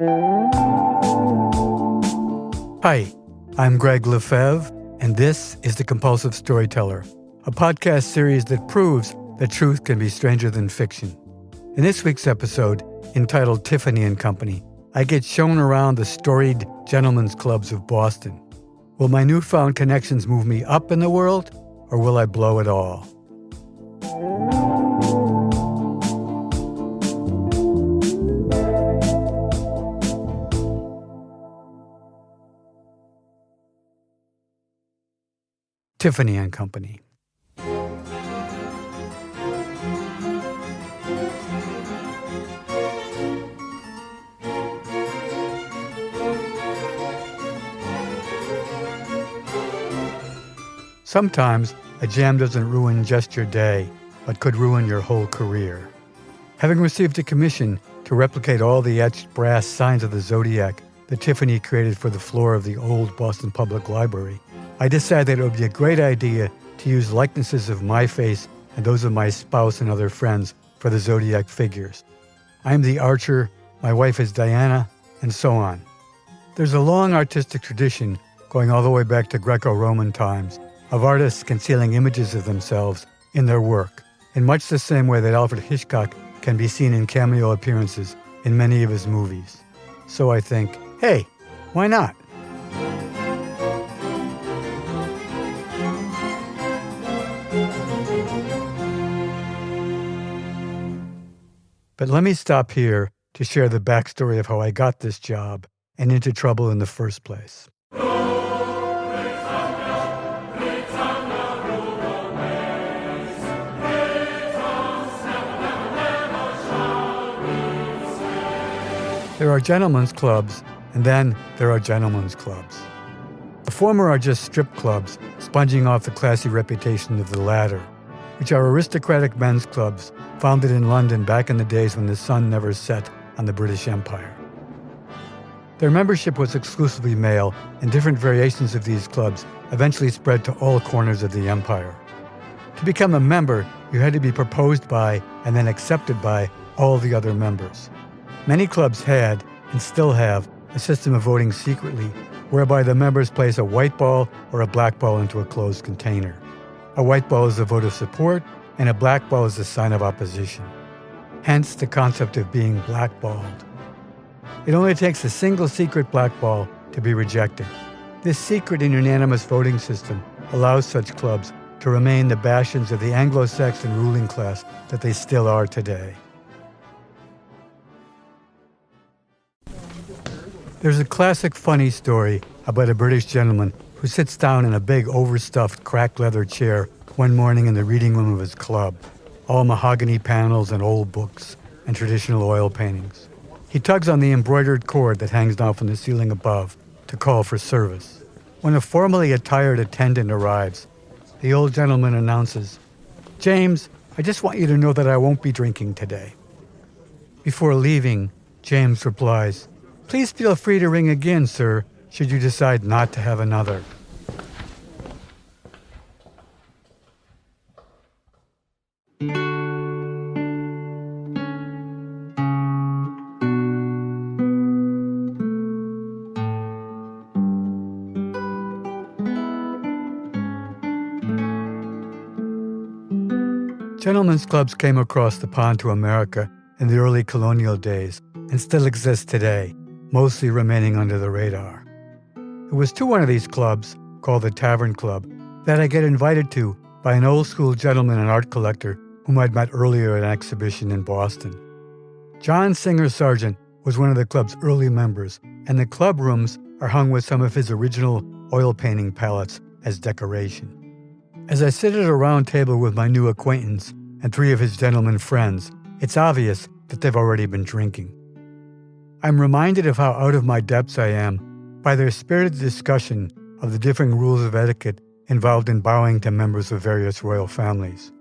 Hi, I'm Gregg LeFevre, and this is The Compulsive Storyteller, a podcast series that proves that truth can be stranger than fiction. In this week's episode, entitled Tiffany Company, I get shown around the storied gentlemen's clubs of Boston. Will my newfound connections move me up in the world, or will I blow it all? Tiffany Company. Sometimes a jam doesn't ruin just your day, but could ruin your whole career. Having received a commission to replicate all the etched brass signs of the zodiac that Tiffany created for the floor of the old Boston Public Library, I decided it would be a great idea to use likenesses of my face and those of my spouse and other friends for the zodiac figures. I'm the Archer, my wife is Diana, and so on. There's a long artistic tradition, going all the way back to Greco-Roman times, of artists concealing images of themselves in their work, in much the same way that Alfred Hitchcock can be seen in cameo appearances in many of his movies. So I think, hey, why not? But let me stop here to share the backstory of how I got this job and into trouble in the first place. There are gentlemen's clubs, and then there are gentlemen's clubs. The former are just strip clubs, sponging off the classy reputation of the latter, which are aristocratic men's clubs founded in London back in the days when the sun never set on the British Empire. Their membership was exclusively male, and different variations of these clubs eventually spread to all corners of the empire. To become a member, you had to be proposed by and then accepted by all the other members. Many clubs had, and still have, a system of voting secretly, whereby the members place a white ball or a black ball into a closed container. A white ball is a vote of support, and a black ball is a sign of opposition. Hence the concept of being blackballed. It only takes a single secret black ball to be rejected. This secret and unanimous voting system allows such clubs to remain the bastions of the Anglo-Saxon ruling class that they still are today. There's a classic funny story about a British gentleman who sits down in a big overstuffed cracked leather chair one morning in the reading room of his club, all mahogany panels and old books and traditional oil paintings. He tugs on the embroidered cord that hangs down from the ceiling above to call for service. When a formally attired attendant arrives, the old gentleman announces, "James, I just want you to know that I won't be drinking today." Before leaving, James replies, "Please feel free to ring again, sir, should you decide not to have another." Gentlemen's clubs came across the pond to America in the early colonial days and still exist today, mostly remaining under the radar. It was to one of these clubs, called the Tavern Club, that I get invited to by an old-school gentleman and art collector whom I'd met earlier at an exhibition in Boston. John Singer Sargent was one of the club's early members, and the club rooms are hung with some of his original oil painting palettes as decoration. As I sit at a round table with my new acquaintance and three of his gentleman friends, it's obvious that they've already been drinking. I'm reminded of how out of my depths I am by their spirited discussion of the differing rules of etiquette involved in bowing to members of various royal families.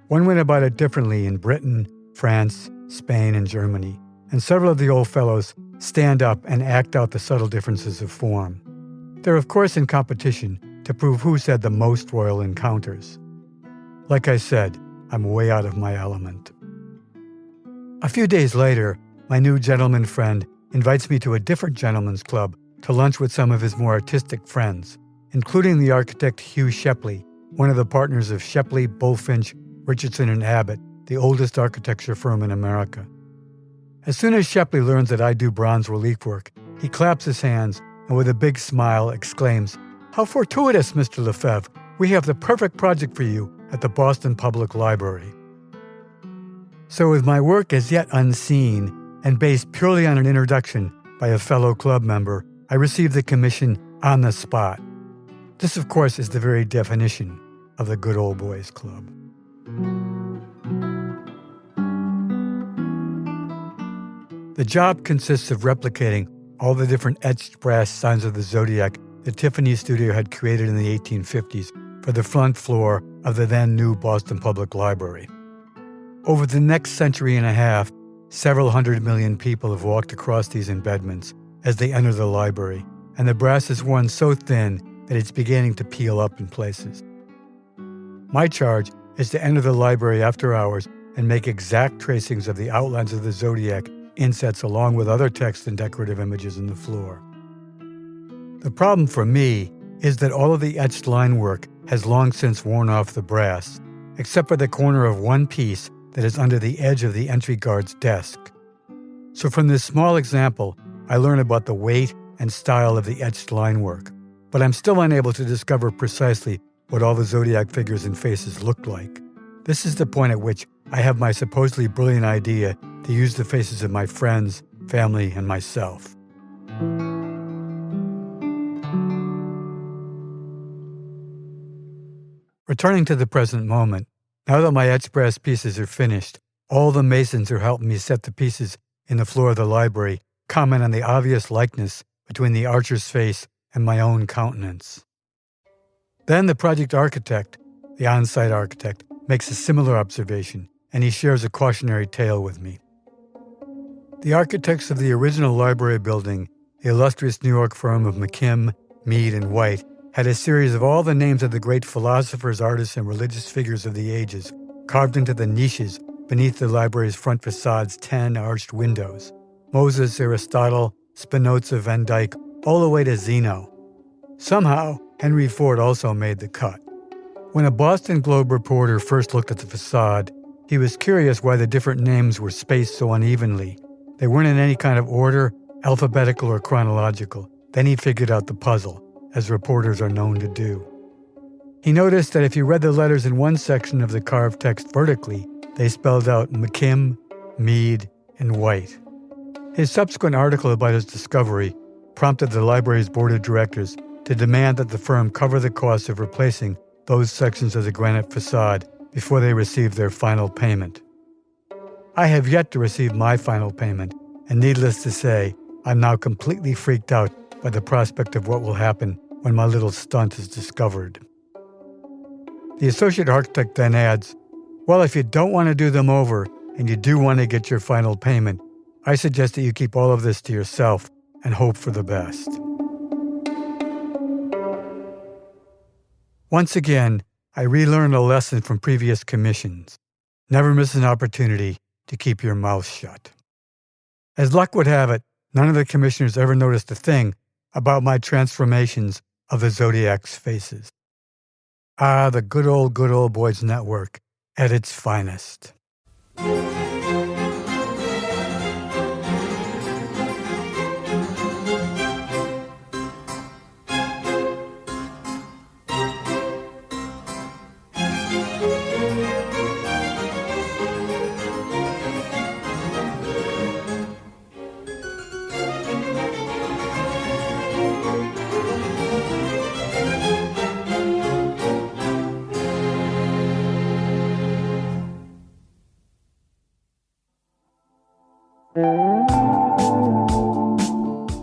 One went about it differently in Britain, France, Spain, and Germany, and several of the old fellows stand up and act out the subtle differences of form. They're of course in competition to prove who's had the most royal encounters. Like I said, I'm way out of my element. A few days later, my new gentleman friend invites me to a different gentleman's club to lunch with some of his more artistic friends, including the architect Hugh Shepley, one of the partners of Shepley, Bulfinch, Richardson and Abbott, the oldest architecture firm in America. As soon as Shepley learns that I do bronze relief work, he claps his hands and with a big smile exclaims, "How fortuitous, Mr. LeFevre! We have the perfect project for you at the Boston Public Library." So with my work as yet unseen and based purely on an introduction by a fellow club member, I received the commission on the spot. This, of course, is the very definition of the Good Old Boys Club. The job consists of replicating all the different etched brass signs of the zodiac that Tiffany Studio had created in the 1850s for the front floor of the then new Boston Public Library. Over the next century and a half, several 100 million people have walked across these embedments as they enter the library, and the brass is worn so thin that it's beginning to peel up in places. My charge is to enter the library after hours and make exact tracings of the outlines of the zodiac insets along with other text and decorative images in the floor. The problem for me is that all of the etched line work has long since worn off the brass, except for the corner of one piece that is under the edge of the entry guard's desk. So from this small example, I learn about the weight and style of the etched line work, but I'm still unable to discover precisely what all the zodiac figures and faces looked like. This is the point at which I have my supposedly brilliant idea to use the faces of my friends, family, and myself. Returning to the present moment, now that my etched brass pieces are finished, all the masons who are helping me set the pieces in the floor of the library comment on the obvious likeness between the archer's face and my own countenance. Then the project architect, the on-site architect, makes a similar observation, and he shares a cautionary tale with me. The architects of the original library building, the illustrious New York firm of McKim, Mead, and White, had a series of all the names of the great philosophers, artists, and religious figures of the ages carved into the niches beneath the library's front facade's 10 arched windows. Moses, Aristotle, Spinoza, Van Dyck, all the way to Zeno. Somehow, Henry Ford also made the cut. When a Boston Globe reporter first looked at the facade, he was curious why the different names were spaced so unevenly. They weren't in any kind of order, alphabetical or chronological. Then he figured out the puzzle, as reporters are known to do. He noticed that if you read the letters in one section of the carved text vertically, they spelled out McKim, Mead, and White. His subsequent article about his discovery prompted the library's board of directors to demand that the firm cover the cost of replacing those sections of the granite facade before they received their final payment. I have yet to receive my final payment, and needless to say, I'm now completely freaked out by the prospect of what will happen when my little stunt is discovered. The associate architect then adds, "Well, if you don't want to do them over and you do want to get your final payment, I suggest that you keep all of this to yourself and hope for the best." Once again, I relearned a lesson from previous commissions. Never miss an opportunity to keep your mouth shut. As luck would have it, none of the commissioners ever noticed a thing about my transformations of the Zodiac's faces. Ah, the good old boys network at its finest.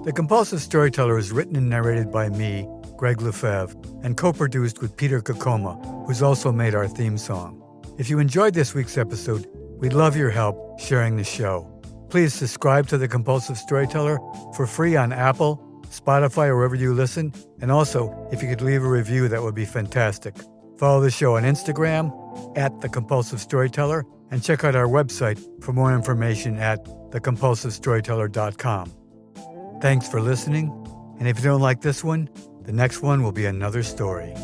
The Compulsive Storyteller is written and narrated by me, Gregg LeFevre, and co-produced with Peter Kokoma, who's also made our theme song. If you enjoyed this week's episode, we'd love your help sharing the show. Please subscribe to The Compulsive Storyteller for free on Apple, Spotify, or wherever you listen. And also, if you could leave a review, that would be fantastic. Follow the show on Instagram at The Compulsive Storyteller, and check out our website for more information at thecompulsivestoryteller.com. Thanks for listening, and if you don't like this one, the next one will be another story.